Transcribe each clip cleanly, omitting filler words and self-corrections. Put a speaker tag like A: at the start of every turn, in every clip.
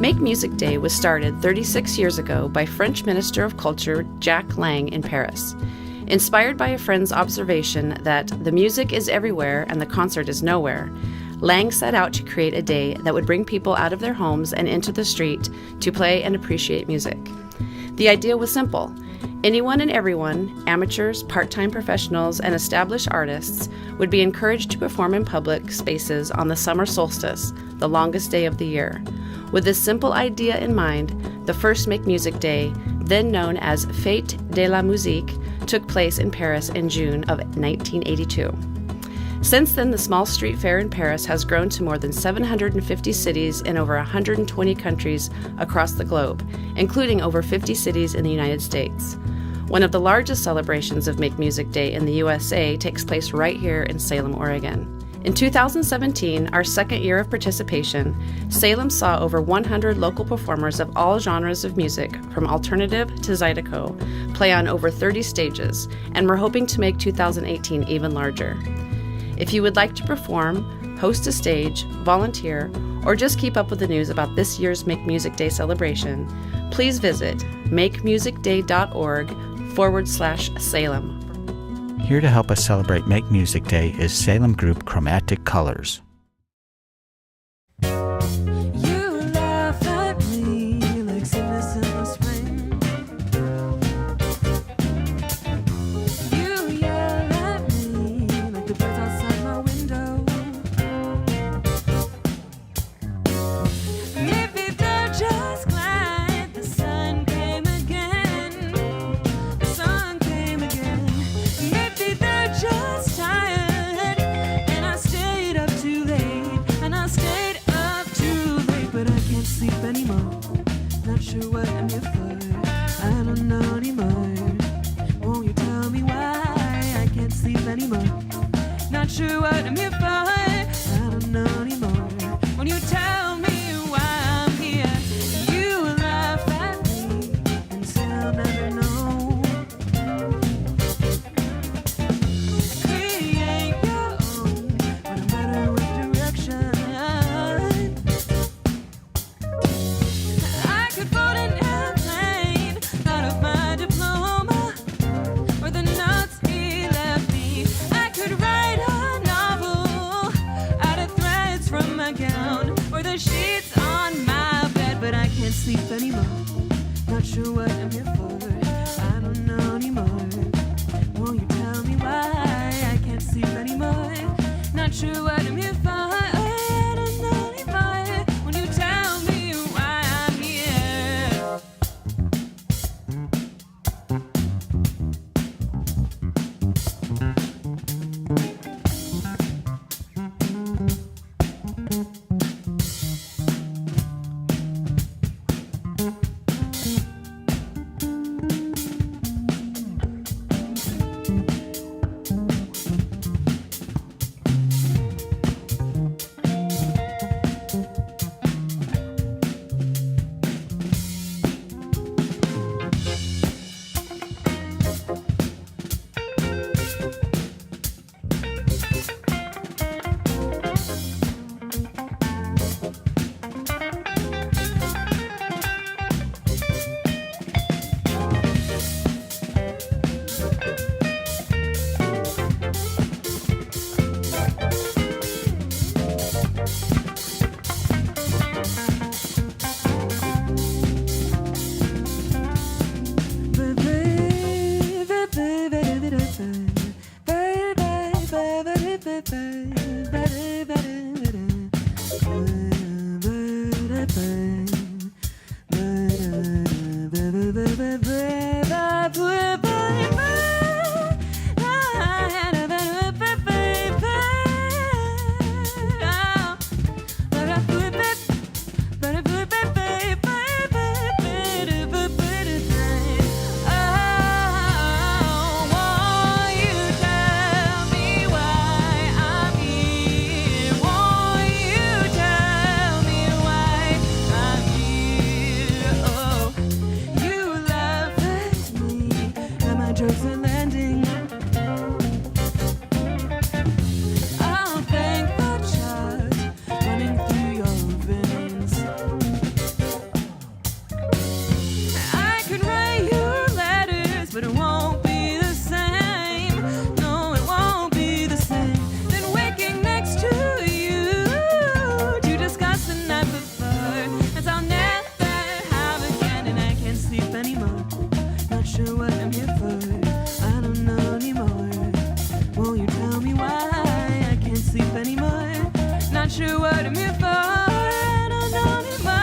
A: Make Music Day was started 36 years ago by French Minister of Culture Jacques Lang in Paris. Inspired by a friend's observation that the music is everywhere and the concert is nowhere, Lang set out to create a day that would bring people out of their homes and into the street to play and appreciate music. The idea was simple. Anyone and everyone, amateurs, part-time professionals, and established artists, would be encouraged to perform in public spaces on the summer solstice, the longest day of the year. With this simple idea in mind, the first Make Music Day, then known as Fête de la Musique, took place in Paris in June of 1982. Since then, the small street fair in Paris has grown to more than 750 cities in over 120 countries across the globe, including over 50 cities in the United States. One of the largest celebrations of Make Music Day in the USA takes place right here in Salem, Oregon. In 2017, our second year of participation, Salem saw over 100 local performers of all genres of music, from alternative to zydeco, play on over 30 stages, and we're hoping to make 2018 even larger. If you would like to perform, host a stage, volunteer, or just keep up with the news about this year's Make Music Day celebration, please visit makemusicday.org/Salem.
B: Here to help us celebrate Make Music Day is Salem group Chromatic Colors.
C: Not sure what I'm here for. I don't know anymore. When you tell me why I'm here, you laugh at me and say I'll never know. Create your own, but I'm better with direction. I could board an airplane out of my diploma, or the notes he left me. I could write a novel out of threads from my gown, or the sheets on my bed, but I can't sleep anymore. Not sure what I'm here for. I don't know anymore. Won't you tell me why I can't sleep anymore? Not sure what I'm here for. I don't know anymore. Won't you tell me why I'm here? Won't you tell me why I'm here? sure what I'm here for, and I don't need mine.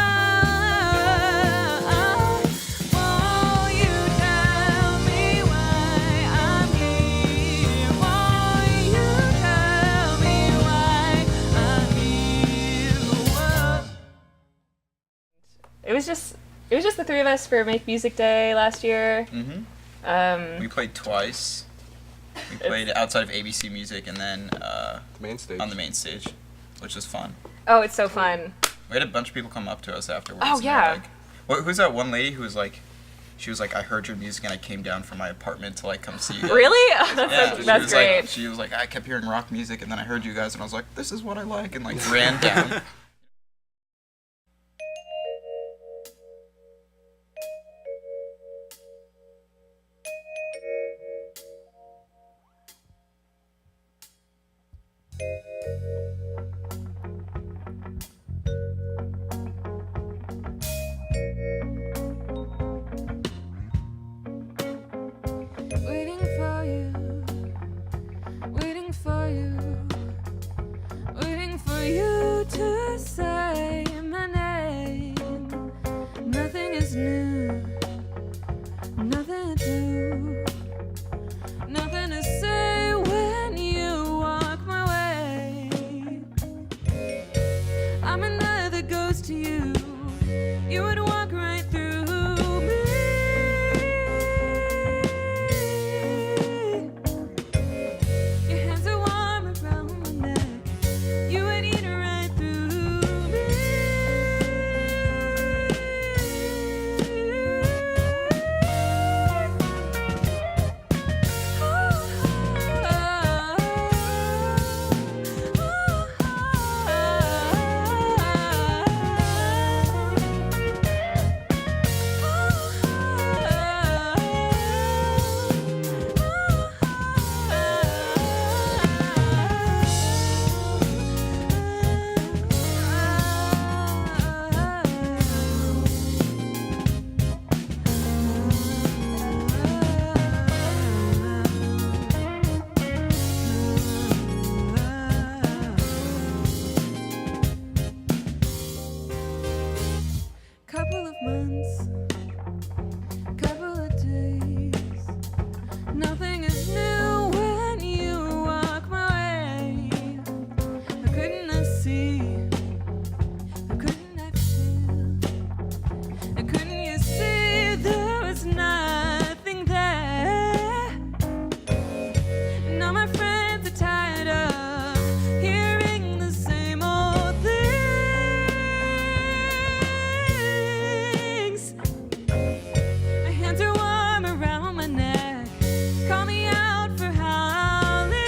C: Won't you tell me why I'm here? Won't you tell me why I'm here? Whoa.
D: It was just the three of us for Make Music Day last year.
E: We played twice. We played outside of ABC Music and then
F: Main stage.
E: on the main stage, which was fun.
D: Oh, it's so fun.
E: We had a bunch of people come up to us afterwards.
D: Oh,
E: and they were
D: yeah.
E: Like, who's that one lady who was like, she was like, I heard your music and I came down from my apartment to like come see you.
D: Really? Oh,
E: Yeah,
D: that's
E: was
D: great.
E: Like, she was like, I kept hearing rock music and then I heard you guys and I was like, this is what I like, and like ran down.
C: Waiting for you, waiting for you, waiting for you to say my name. Nothing is new, nothing to do, nothing to say when you walk my way. I'm another ghost to you, you would walk right through me. Your hands are warm around my neck. You would eat right through me. Couple of months, couple of days. Nothing is new when you walk my way. How couldn't I see? How couldn't I feel? How couldn't you see there was nothing there? And all my friends are tired of hearing the same old things. My hands are warm around my neck. Call me out for howling.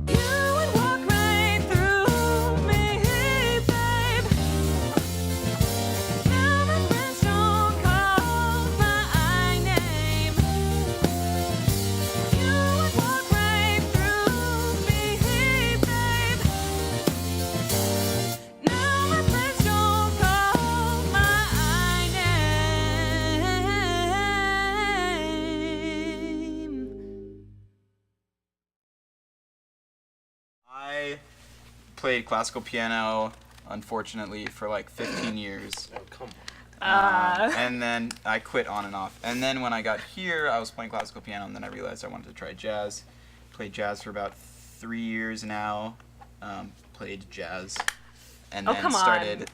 C: You would walk right through me, babe. Now my friends don't call my name. You would walk right through me, babe. Now my friends don't call my name.
E: I played classical piano, unfortunately, for like 15 years.
F: Oh, come on.
E: And then I quit on and off. And then when I got here, I was playing classical piano, and then I realized I wanted to try jazz. Played jazz for about 3 years now. Played jazz. And
D: Oh,
E: then
D: come on.
E: started...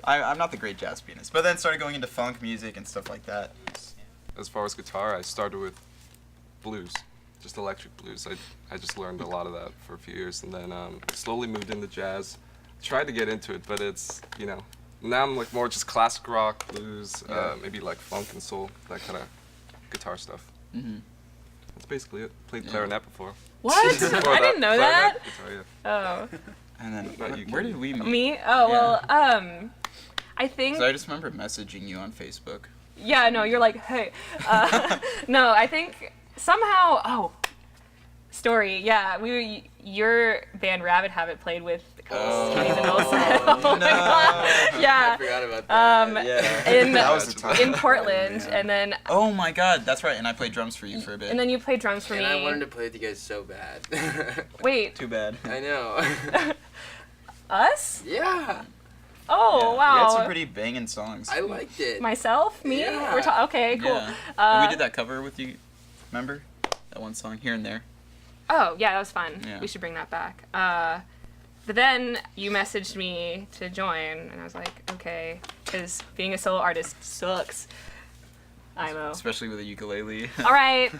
E: I'm not the great jazz pianist, but then started going into funk music and stuff like that.
F: As far as guitar, I started with blues. just electric blues. I just learned a lot of that for a few years, and then slowly moved into jazz. Tried to get into it, but it's, you know, now I'm like more just classic rock, blues, maybe like funk and soul, that kind of guitar stuff.
E: Mm-hmm.
F: That's basically it. Played clarinet before.
D: What?
F: Before
D: I didn't know that.
F: Guitar, yeah.
D: Oh.
E: And then
F: Not you,
E: where
F: Katie.
E: did we meet?
D: Me? Oh, well, I think...
E: 'Cause I just remember messaging you on Facebook.
D: Yeah, no, you're like, hey. No, I think somehow... Oh, story. Yeah, your band Rabbit Habit played with... Kenny the Nose. Oh my God. Yeah.
G: I forgot about that.
E: Yeah. That was the time.
D: In Portland, and then...
E: Oh my God, that's right. And I played drums for you for a bit.
D: And then you played drums for
G: And
D: me.
G: I wanted to play with you guys so bad.
D: Wait,
E: Too bad.
G: I know.
D: us?
G: Yeah.
D: Oh,
E: Yeah.
D: wow.
E: We had some pretty banging songs.
G: I liked it.
D: Myself? Me?
G: Yeah.
D: Okay, cool.
E: Yeah. And we did that cover with you. Remember? That one song, Here and There.
D: Oh, yeah, that was fun.
E: Yeah.
D: We should bring that back. But then you messaged me to join, and I was like, okay, because being a solo artist sucks. IMO.
E: Especially with a ukulele.
D: All right.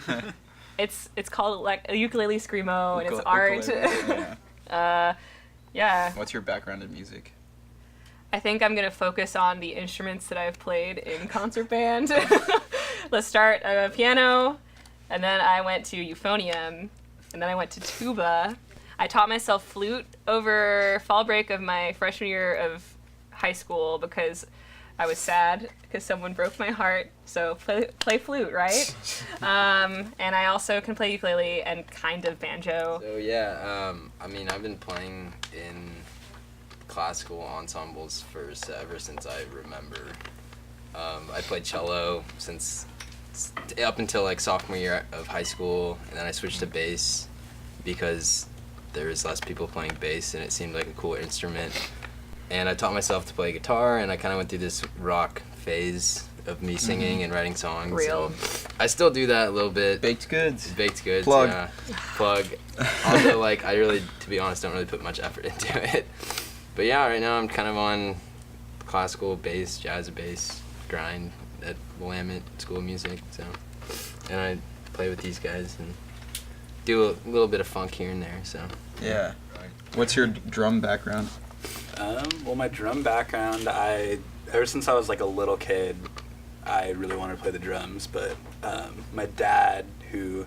D: It's called like a ukulele screamo, and it's art.
E: Ukulele, yeah.
D: Yeah.
E: What's your background in music?
D: I think I'm gonna focus on the instruments that I've played in concert band. Let's start piano, and then I went to euphonium, and then I went to tuba. I taught myself flute over fall break of my freshman year of high school because I was sad because someone broke my heart. So play flute, right? And I also can play ukulele and kind of banjo.
G: So yeah, I mean, I've been playing in classical ensembles ever since I remember. I played cello since up until like sophomore year of high school, and then I switched to bass because there was less people playing bass and it seemed like a cool instrument. And I taught myself to play guitar, and I kind of went through this rock phase of me singing and writing songs.
D: Real.
G: So I still do that a little bit.
E: Baked goods.
G: Baked goods.
E: Plug.
G: Yeah. Plug. Although, like, I really, to be honest, don't really put much effort into it. But yeah, right now I'm kind of on classical bass, jazz bass grind at Willamette School of Music. So, and I play with these guys and do a little bit of funk here and there. So.
E: Yeah. What's your drum background?
H: Well, my drum background, ever since I was like a little kid, I really wanted to play the drums, but my dad, who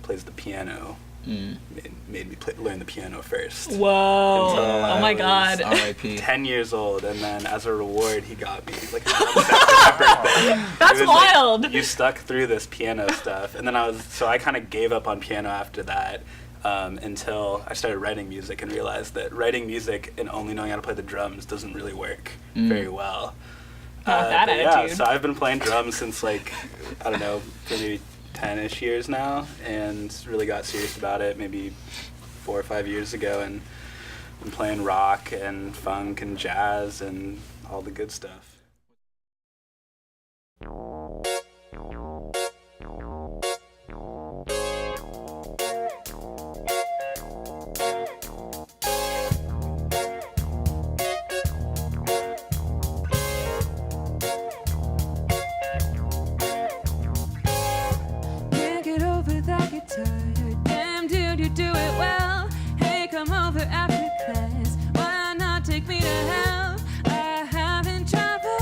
H: plays the piano, made me learn the piano first.
D: Whoa!
H: Until
D: Oh my God!
E: R.I.P.
H: 10 years old, and then as a reward, he got me like a drum set for my birthday.
D: That's
H: It was
D: wild.
H: Like, you stuck through this piano stuff, and then I kind of gave up on piano after that. Until I started writing music and realized that writing music and only knowing how to play the drums doesn't really work very well.
D: Not that
H: but
D: attitude.
H: Yeah, so I've been playing drums since like, I don't know, maybe 10-ish years now, and really got serious about it maybe 4 or 5 years ago, and been playing rock and funk and jazz and all the good stuff.
C: Can't get over that guitar. Damn, dude, you do it well. Hey, come over after class. Why not take me to hell? I haven't traveled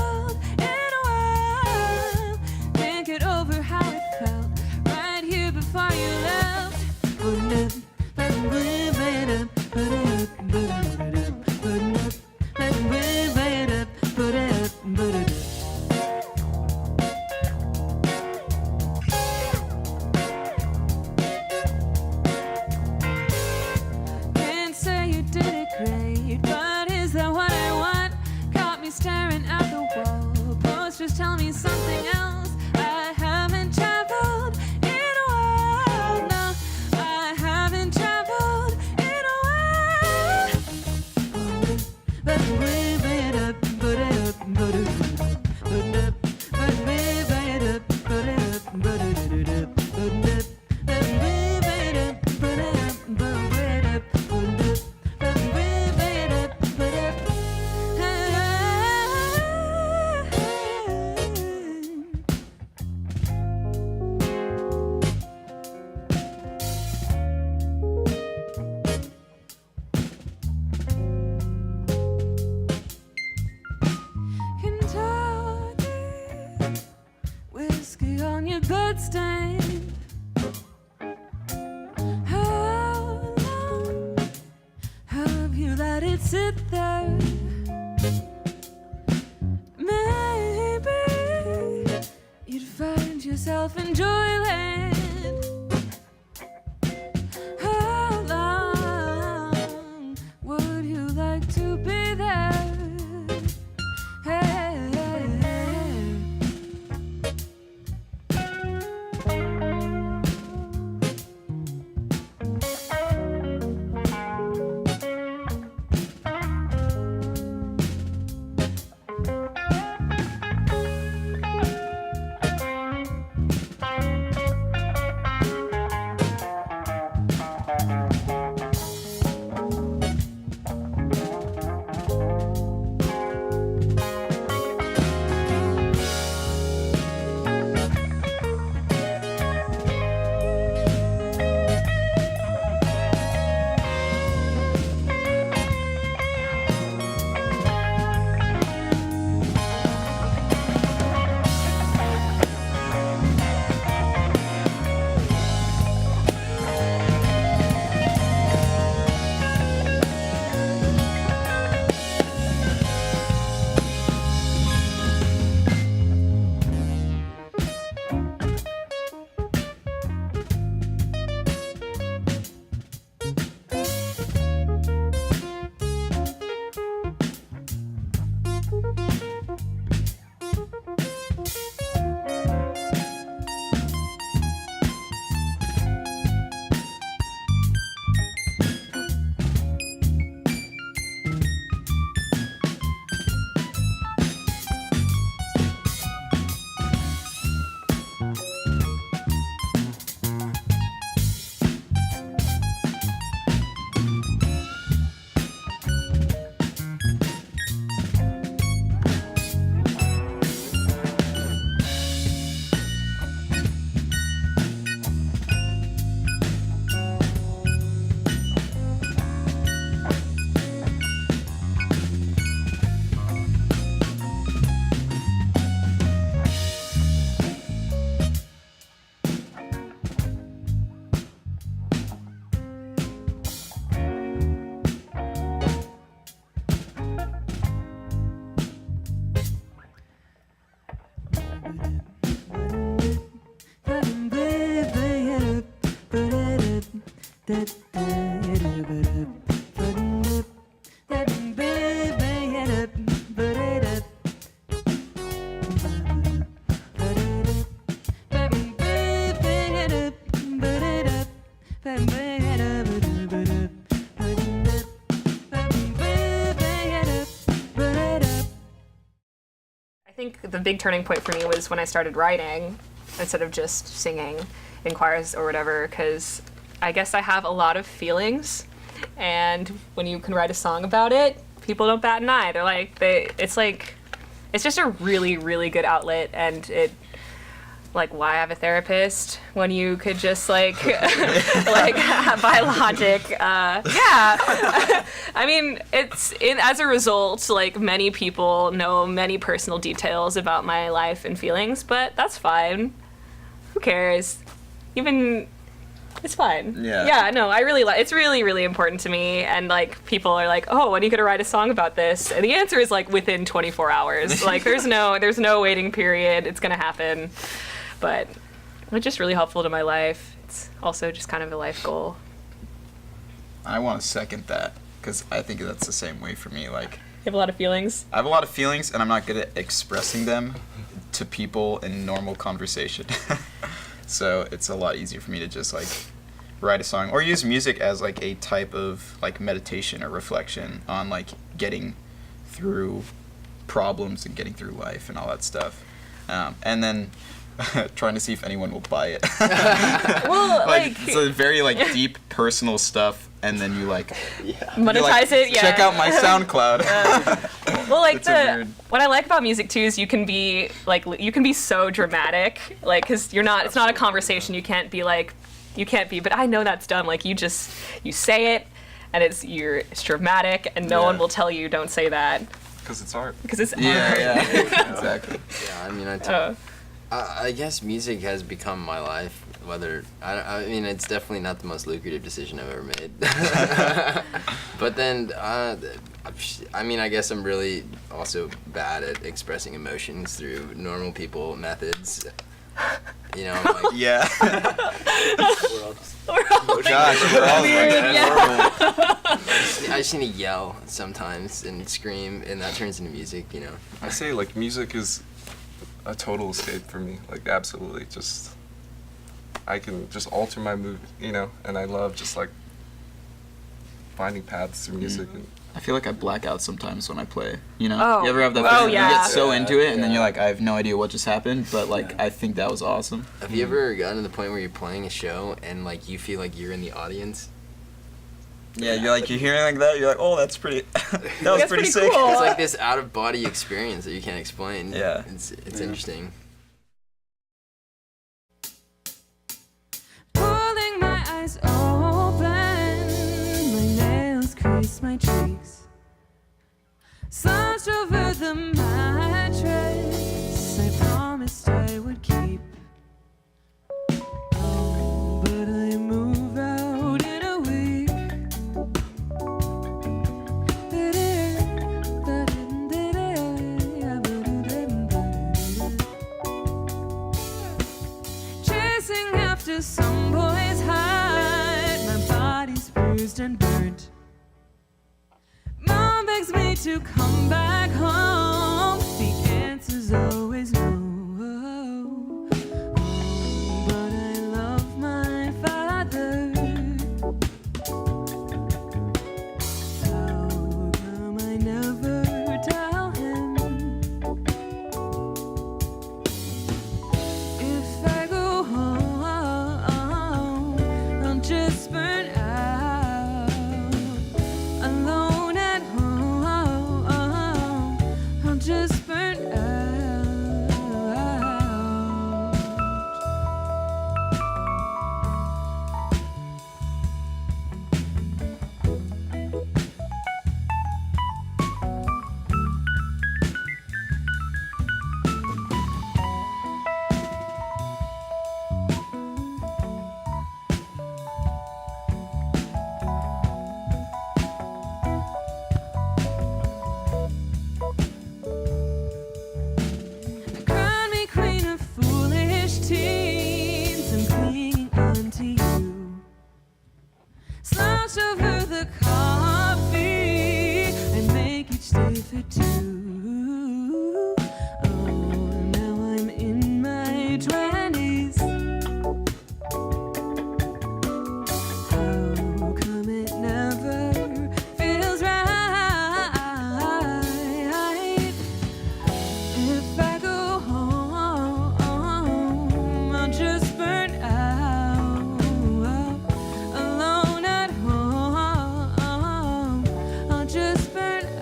C: bloodstained. How long have you let it sit there? Maybe you'd find yourself in Joyland. How long would you like to be there? Hey.
D: I think the big turning point for me was when I started writing instead of just singing in choirs or whatever, because I guess I have a lot of feelings, and when you can write a song about it, people don't bat an eye. They're like, it's just a really, really good outlet, and it, like, why have a therapist when you could just like by logic, yeah. I mean, as a result, like, many people know many personal details about my life and feelings, but that's fine. Who cares? It's fine. Yeah, no, I really it's really, really important to me, and like, people are like, oh, when are you gonna write a song about this? And the answer is like within 24 hours. Like, there's no waiting period. It's gonna happen. But it's just really helpful to my life. It's also just kind of a life goal.
E: I want to second that, because I think that's the same way for me. Like,
D: You have a lot of feelings?
E: I have a lot of feelings, and I'm not good at expressing them to people in normal conversation. So it's a lot easier for me to just like write a song or use music as like a type of like meditation or reflection on like getting through problems and getting through life and all that stuff. And then trying to see if anyone will buy it.
D: Well, like
E: it's a very like deep personal stuff, and then you like
D: monetize it. Yeah.
E: Check out my SoundCloud.
D: Well, like what I like about music too is you can be so dramatic, like, because you're not. It's not a conversation. You can't be. But I know that's dumb. Like, you say it, and it's dramatic, and no one will tell you don't say that.
F: Because it's art.
D: Because it's art.
E: Yeah, exactly.
G: Yeah, I mean, I guess music has become my life. Whether I mean, it's definitely not the most lucrative decision I've ever made. But then, I mean, I guess I'm really also bad at expressing emotions through normal people methods. You know, I'm like,
E: Yeah.
H: We're all just
E: Gosh, we're all like that.
G: I just need to yell sometimes and scream, and that turns into music. You know.
F: I say like music is a total escape for me. Like absolutely, just I can just alter my mood, you know, and I love just like finding paths through music. And
I: I feel like I black out sometimes when I play. You know,
D: Oh.
I: you ever have that?
D: Oh,
I: feeling?
D: yeah.
I: You get so into it, and then
G: Yeah.
I: you're like, I have no idea what just happened, but like, I think that was awesome.
G: Have you ever gotten to the point where you're playing a show and like you feel like you're in the audience?
E: Yeah, you're hearing like that. You're like, oh, that's pretty. That was
D: That's
E: pretty
D: pretty
E: sick.
D: cool.
G: It's like this out of body experience that you can't explain.
E: Yeah.
G: It's interesting.
C: Pulling my eyes open, my nails crease my cheeks. Slouched over the mattress I promised I would keep. But I move out in a week. Chasing after some boy's heart, my body's bruised and burnt. Mom begs me to come back home. The answer's always no. But I love my father. How come I never tell him? If I go home, I'll just burn out. Alone at home, I'll just burn out. Crown me queen of foolish teens. I'm clinging onto you. Slouch over the coffee and make each day for two. Oh, now I'm in my 20s. How come it never feels right? If I go home, I'll just burn out. Alone at home, I'll just burn out.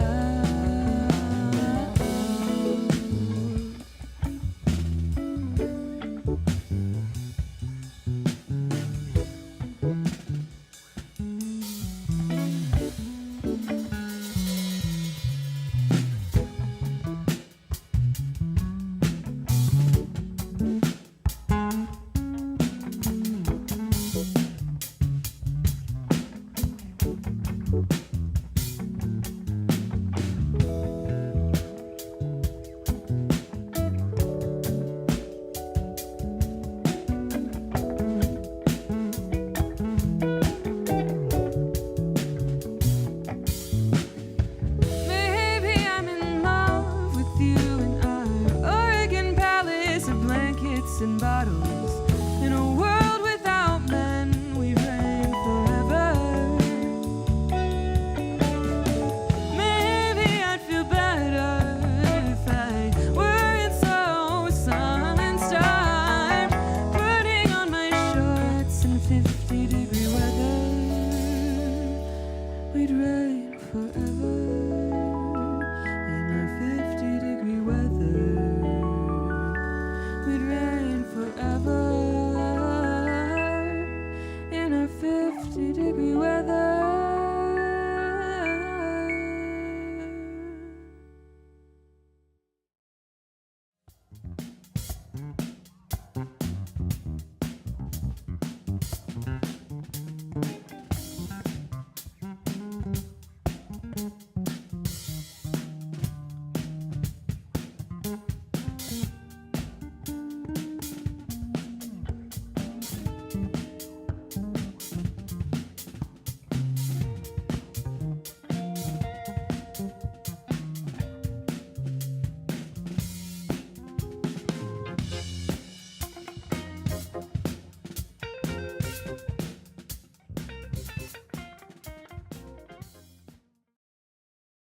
C: Maybe I'm in love with you and our Oregon palace of blankets and bottles. In a world without men, we reign forever. Maybe I'd feel better if I weren't so sun-starved, putting on my shorts in 50-degree weather. We'd reign forever.